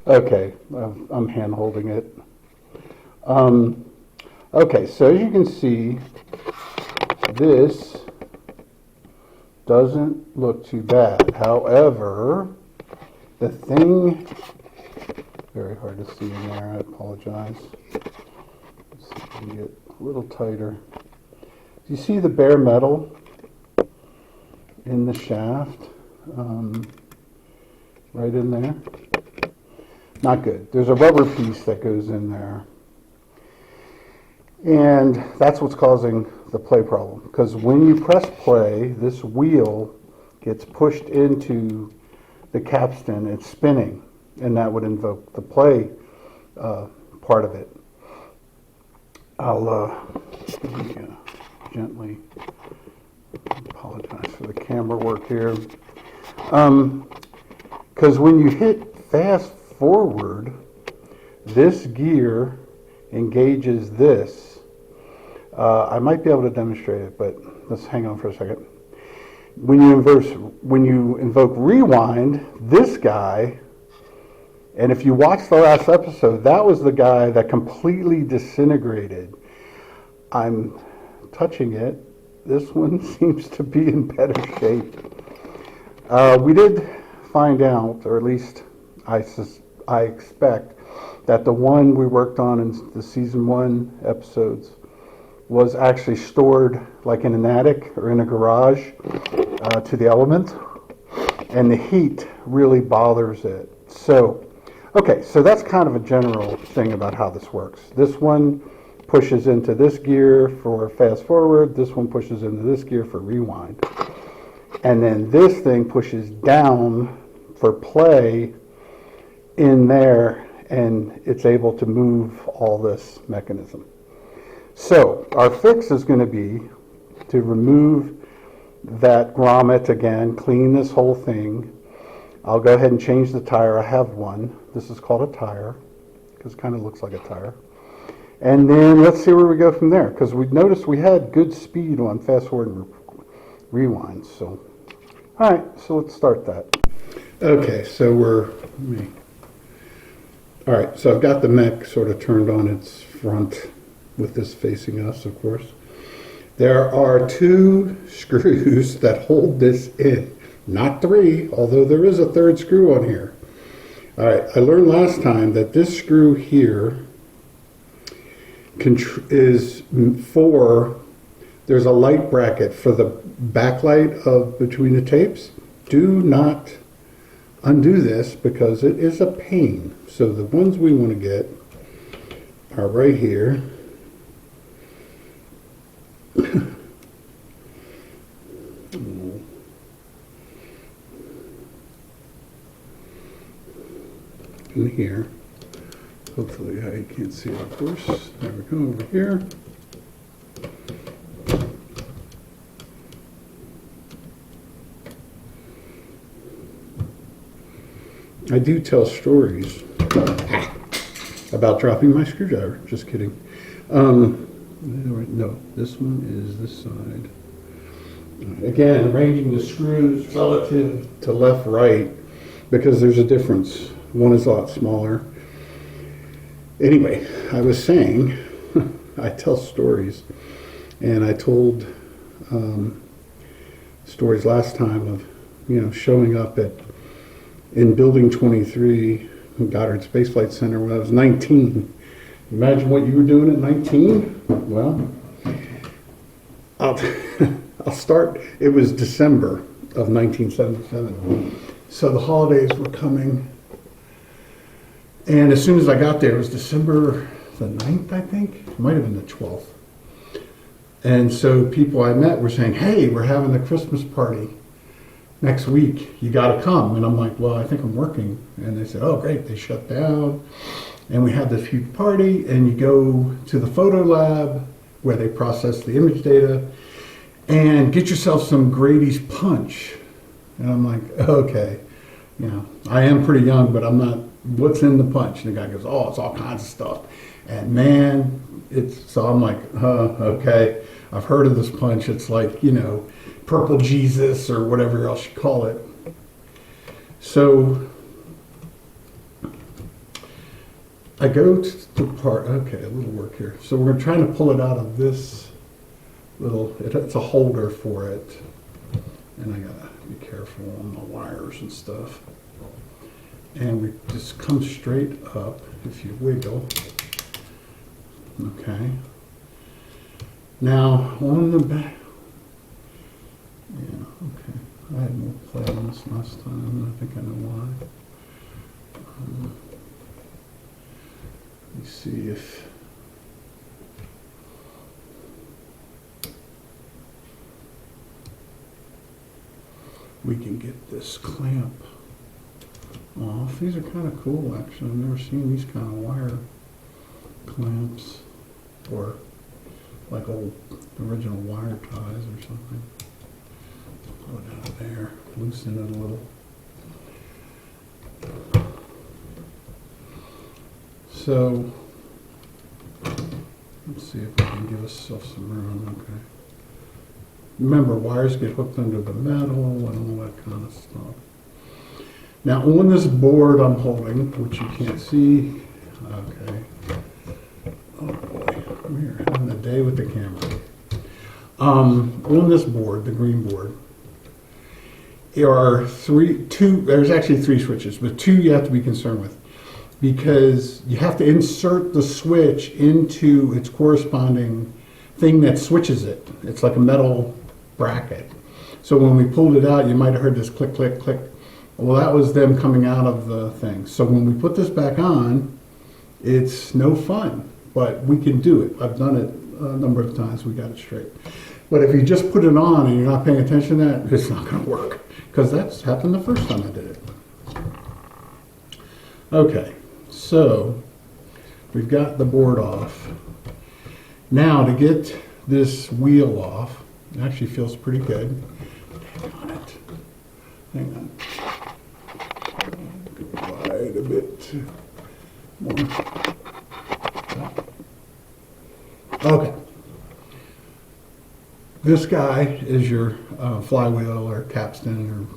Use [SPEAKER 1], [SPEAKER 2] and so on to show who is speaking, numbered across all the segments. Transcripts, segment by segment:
[SPEAKER 1] Okay, I'm hand holding it. Okay, so as you can see, this doesn't look too bad. However, the thing, very hard to see in there, I apologize. Let's see if we can get a little tighter. Do you see the bare metal in the shaft? Right in there? Not good. There's a rubber piece that goes in there. And that's what's causing the play problem. Because when you press play, this wheel gets pushed into the capstan. It's spinning, and that would invoke the play part of it. I'll gently apologize for the camera work here. Because when you hit fast forward, this gear engages this. I might be able to demonstrate it, but let's hang on for a second. When you invoke rewind, this guy, and if you watch the last episode, that was the guy that completely disintegrated. I'm touching it. This one seems to be in better shape. We did find out, or at least I expect, that the one we worked on in the season 1 episodes was actually stored like in an attic or in a garage to the element, and the heat really bothers it. So, okay, so that's kind of a general thing about how this works. This one pushes into this gear for fast forward, this one pushes into this gear for rewind, and then this thing pushes down for play in there, and it's able to move all this mechanism. So our fix is going to be to remove that grommet again, clean this whole thing. I'll go ahead and change the tire. I have one. This is called a tire because it kind of looks like a tire. And then let's see where we go from there, because we noticed we had good speed on fast forward and rewind. So, all right, so let's start that. Okay, so all right, so I've got the mech sort of turned on its front with this facing us, of course. There are 2 screws that hold this in, not 3, although there is a 3rd screw on here. All right, I learned last time that this screw here is for, there's a light bracket for the backlight of between the tapes. Do not undo this because it is a pain. So the ones we want to get are right here. In here. Hopefully I can't see it, of course. There we go, over here. I do tell stories about dropping my screwdriver. Just kidding. No, this one is this side. Again, arranging the screws relative to left, right, because there's a difference. One is a lot smaller. Anyway, I was saying, I tell stories, and I told stories last time of, showing up in Building 23, Goddard Space Flight Center when I was 19. Imagine what you were doing at 19? Well, I'll start. It was December of 1977. So the holidays were coming. And as soon as I got there, it was December the 9th, I think. It might have been the 12th. And so people I met were saying, hey, we're having a Christmas party next week. You got to come. And I'm like, well, I think I'm working. And they said, oh, great. They shut down. And we had this huge party. And you go to the photo lab where they process the image data and get yourself some Grady's Punch. And I'm like, okay. I am pretty young, but I'm not. What's in the punch? And the guy goes, oh, it's all kinds of stuff. And man, so I'm like, okay, I've heard of this punch. It's like, purple Jesus or whatever else you call it. So I go to the part, okay, a little work here. So we're trying to pull it out of this little, it's a holder for it. And I gotta be careful on the wires and stuff. And we just come straight up if you wiggle. Okay. Now on the back, yeah, okay. I had more play on this last time, and I think I know why. Let me see if we can get this clamp off. These are kind of cool, actually. I've never seen these kind of wire clamps, or like old original wire ties or something. Pull it out of there, loosen it a little. So, let's see if we can give ourselves some room, okay. Remember, wires get hooked under the metal and all that kind of stuff. Now, on this board I'm holding, which you can't see, okay. Oh boy, we're having a day with the camera. On this board, the green board, there are there's actually three switches, but two you have to be concerned with, because you have to insert the switch into its corresponding thing that switches it. It's like a metal bracket. So when we pulled it out, you might have heard this click, click, click. Well, that was them coming out of the thing. So when we put this back on, it's no fun, but we can do it. I've done it a number of times, we got it straight. But if you just put it on and you're not paying attention to that, it's not gonna work, because that's happened the first time I did it. Okay, so we've got the board off. Now to get this wheel off, it actually feels pretty good. Hang on. Wide a bit more. Okay. This guy is your flywheel or capstan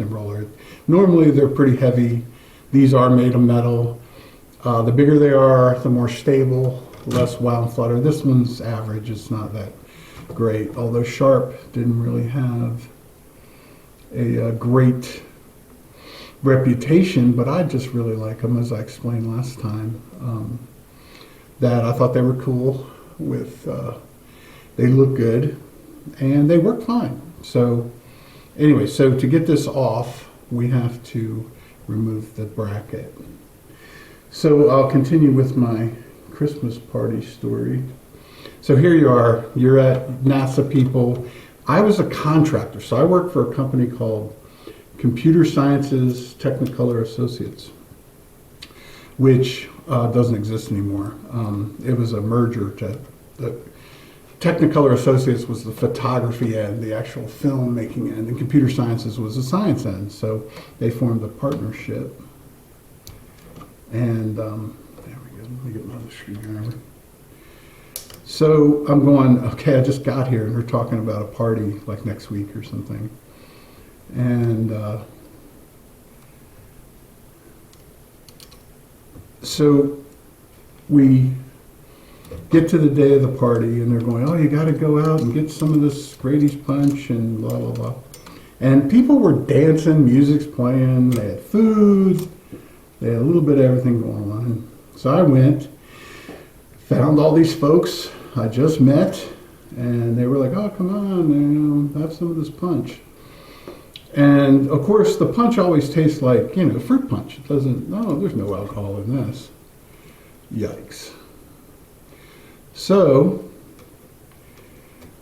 [SPEAKER 1] roller. Normally they're pretty heavy. These are made of metal. The bigger they are, the more stable, less wow and flutter. This one's average, it's not that great. Although Sharp didn't really have a great reputation, but I just really like them, as I explained last time. That I thought they were cool with, they look good and they work fine. So anyway, so to get this off, we have to remove the bracket. So I'll continue with my Christmas party story. So here you are, you're at NASA people. I was a contractor, so I worked for a company called Computer Sciences Technicolor Associates, which doesn't exist anymore. It was a merger. The Technicolor Associates was the photography end, the actual film making end, and Computer Sciences was the science end. So they formed a partnership. And there we go, let me get my other screwdriver. So I'm going, okay, I just got here and they're talking about a party like next week or something. And so we get to the day of the party and they're going, oh, you got to go out and get some of this Grady's Punch and blah, blah, blah. And people were dancing, music's playing, they had food, they had a little bit of everything going on. So I went, found all these folks I just met, and they were like, oh, come on, have some of this punch. And of course, the punch always tastes like, fruit punch. It doesn't, no, there's no alcohol in this. Yikes. So,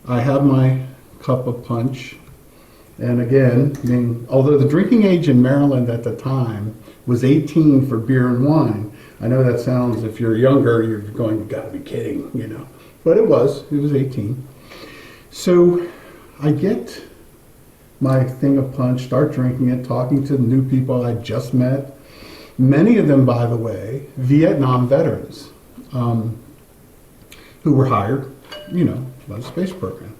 [SPEAKER 1] I have my cup of punch. And again, although the drinking age in Maryland at the time was 18 for beer and wine. I know that sounds, if you're younger, you're going, you gotta be kidding, But it was 18. So, I get my thing of punch, start drinking it, talking to the new people I just met. Many of them, by the way, Vietnam veterans who were hired, by the space program.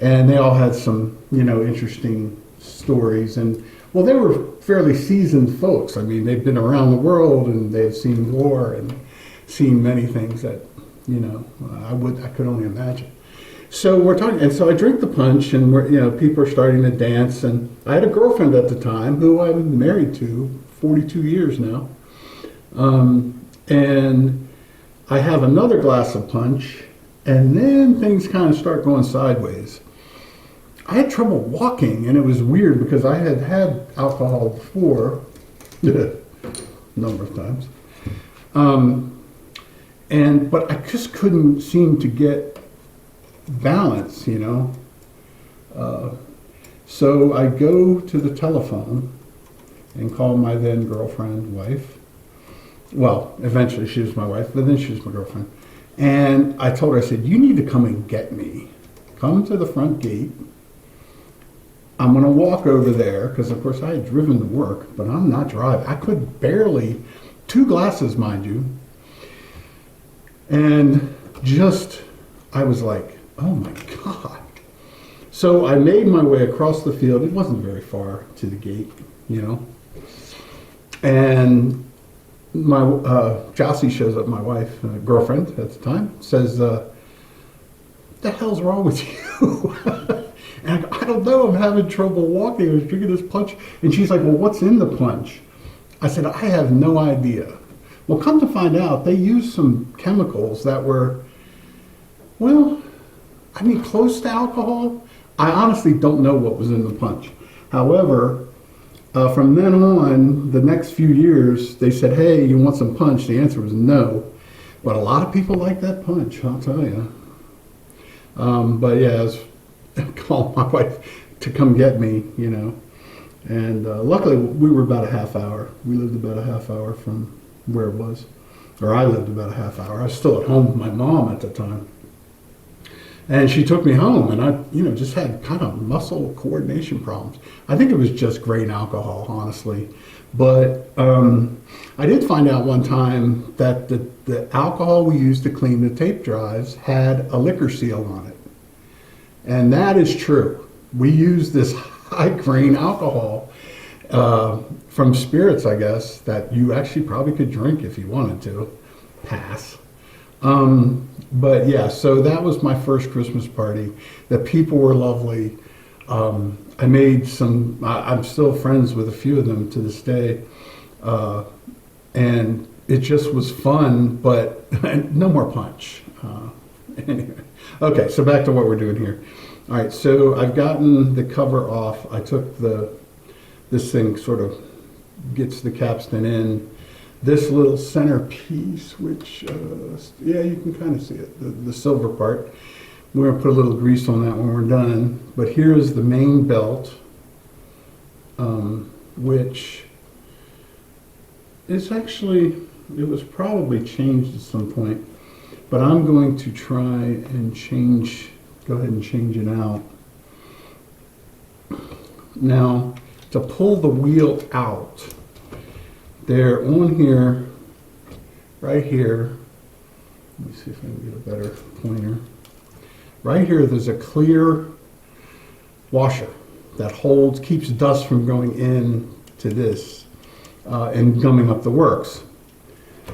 [SPEAKER 1] And they all had some, interesting stories. And Well, they were fairly seasoned folks. I mean, they've been around the world and they've seen war and seen many things that, you know, I could only imagine. So we're talking, and so I drink the punch, and people are starting to dance, and I had a girlfriend at the time who I'm married to 42 years now, and I have another glass of punch, and then things kind of start going sideways. I had trouble walking, and it was weird because I had had alcohol before, a number of times, but I just couldn't seem to get balance, So I go to the telephone and call my then girlfriend, wife. Well, eventually she was my wife, but then she was my girlfriend. And I told her, I said, you need to come and get me. Come to the front gate. I'm going to walk over there, because of course I had driven to work, but I'm not driving. I could barely, 2 glasses, mind you. And I was like, oh my God. So I made my way across the field. It wasn't very far to the gate, And my Josie shows up, my wife, girlfriend at the time, says, what the hell's wrong with you? And I don't know, I'm having trouble walking. I was drinking this punch. And she's like, well, what's in the punch? I said, I have no idea. Well, come to find out, they used some chemicals that were, close to alcohol. I honestly don't know what was in the punch. However, from then on, the next few years, they said, hey, you want some punch? The answer was no. But a lot of people like that punch, I'll tell you. But yeah, I was calling my wife to come get me, And luckily, we were about a half hour. We lived about a half hour from where it was. Or I lived about a half hour. I was still at home with my mom at the time. And she took me home, and I, just had kind of muscle coordination problems. I think it was just grain alcohol, honestly. But I did find out one time that the alcohol we used to clean the tape drives had a liquor seal on it. And that is true. We used this high grain alcohol from spirits, I guess, that you actually probably could drink if you wanted to. Pass. But yeah, so that was my first Christmas party. The people were lovely. I made I'm still friends with a few of them to this day. And it just was fun, but no more punch. Anyway. Okay, so back to what we're doing here. All right, so I've gotten the cover off. I took this thing sort of gets the capstan in. This little center piece, which, you can kind of see it, the silver part. We're going to put a little grease on that when we're done. But here's the main belt, which is actually, it was probably changed at some point. But I'm going to try and go ahead and change it out. Now, to pull the wheel out, they're on here, right here. Let me see if I can get a better pointer. Right here, there's a clear washer that keeps dust from going in to this and gumming up the works.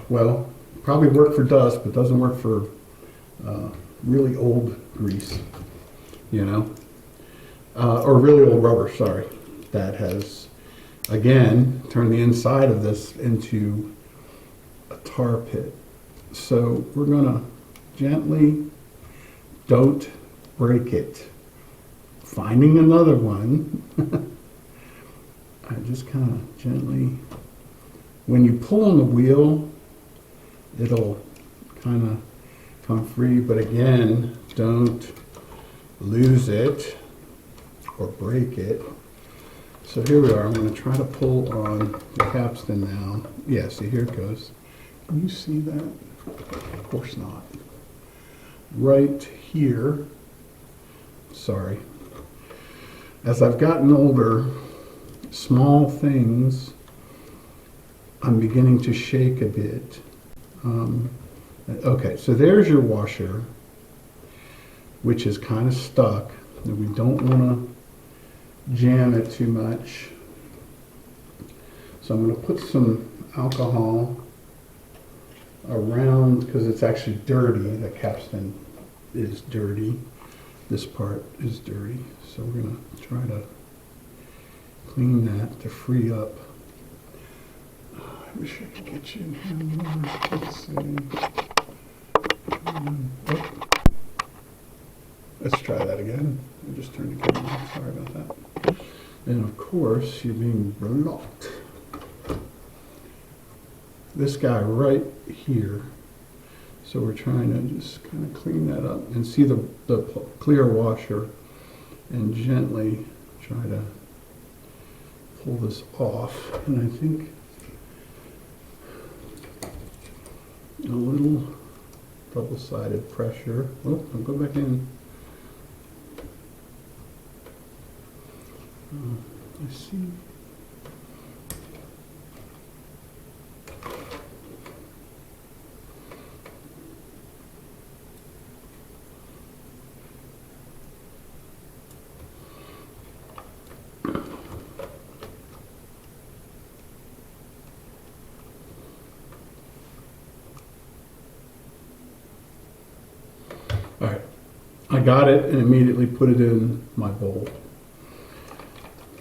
[SPEAKER 1] Well, probably work for dust, but doesn't work for really old grease, or really old rubber, sorry, that has, again, turned the inside of this into a tar pit. So we're gonna gently, don't break it. Finding another one, I just kind of gently, when you pull on the wheel, it'll kind of come free, but again, don't lose it or break it. So here we are. I'm going to try to pull on the capstan now. Yeah, see, here it goes. Can you see that? Of course not. Right here, sorry. As I've gotten older, small things I'm beginning to shake a bit. Okay, so there's your washer, which is kind of stuck, and we don't want to jam it too much. So I'm going to put some alcohol around, because it's actually dirty. The capstan is dirty. This part is dirty. So we're going to try to clean that to free up. I wish I could get you in here more. Let's see. Let's try that again. I just turned the camera off. Sorry about that. And of course, you're being blocked. This guy right here. So we're trying to just kind of clean that up and see the clear washer and gently try to pull this off. And I think a little double-sided pressure. Oh, I'll go back in. I see. All right, I got it and immediately put it in my bowl.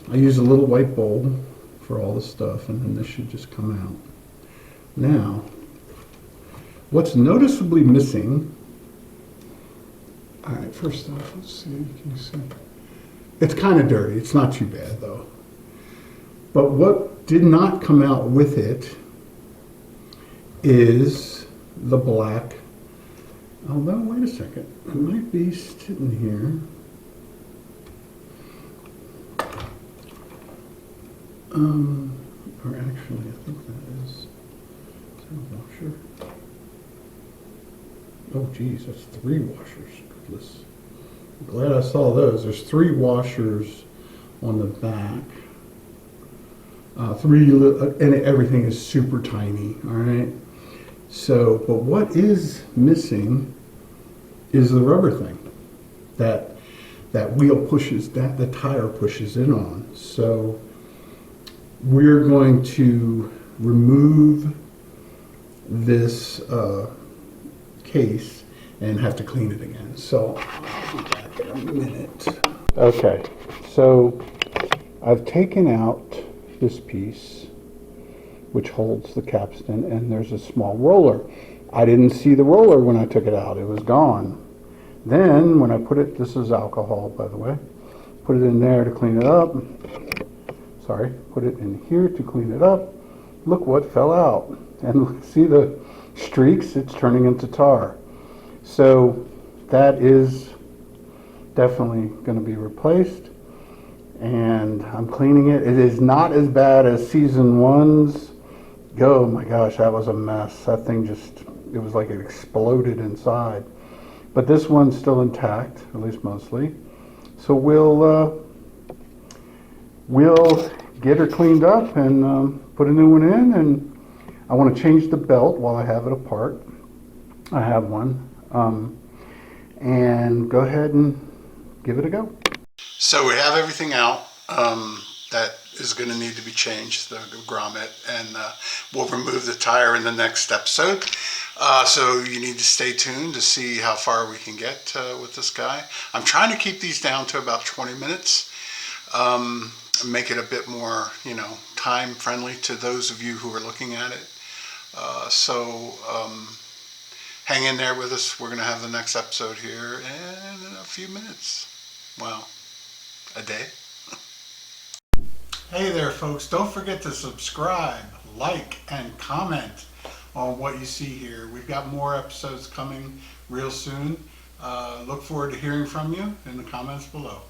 [SPEAKER 1] I use a little white bowl for all the stuff, and then this should just come out. Now, what's noticeably missing, all right, first off, let's see, can you see? It's kind of dirty, it's not too bad though. But what did not come out with it is the black. Although, wait a second, it might be sitting here. Or actually, I think that is a washer. Oh, geez, that's 3 washers. Goodness. I'm glad I saw those. There's 3 washers on the back. And everything is super tiny, all right? So, but what is missing is the rubber thing that wheel pushes, that the tire pushes in on. So we're going to remove this case and have to clean it again. So I'll be back in a minute. Okay, so I've taken out this piece which holds the capstan, and there's a small roller. I didn't see the roller when I took it out. It was gone. Then when I put it, this is alcohol by the way, put it in there to clean it up. Sorry, put it in here to clean it up. Look what fell out. And see the streaks? It's turning into tar. So that is definitely going to be replaced. And I'm cleaning it. It is not as bad as season 1's. Oh my gosh, that was a mess. That thing just, it was like it exploded inside. But this one's still intact, at least mostly. So we'll get her cleaned up and put a new one in. And I want to change the belt while I have it apart. I have one. And go ahead and give it a go. So we have everything out that is going to need to be changed, the grommet, and we'll remove the tire in the next episode. So you need to stay tuned to see how far we can get with this guy. I'm trying to keep these down to about 20 minutes, make it a bit more, time friendly to those of you who are looking at it. So hang in there with us. We're going to have the next episode here in a few minutes. Wow. A day. Hey there folks, don't forget to subscribe, like, and comment on what you see here. We've got more episodes coming real soon. Look forward to hearing from you in the comments below.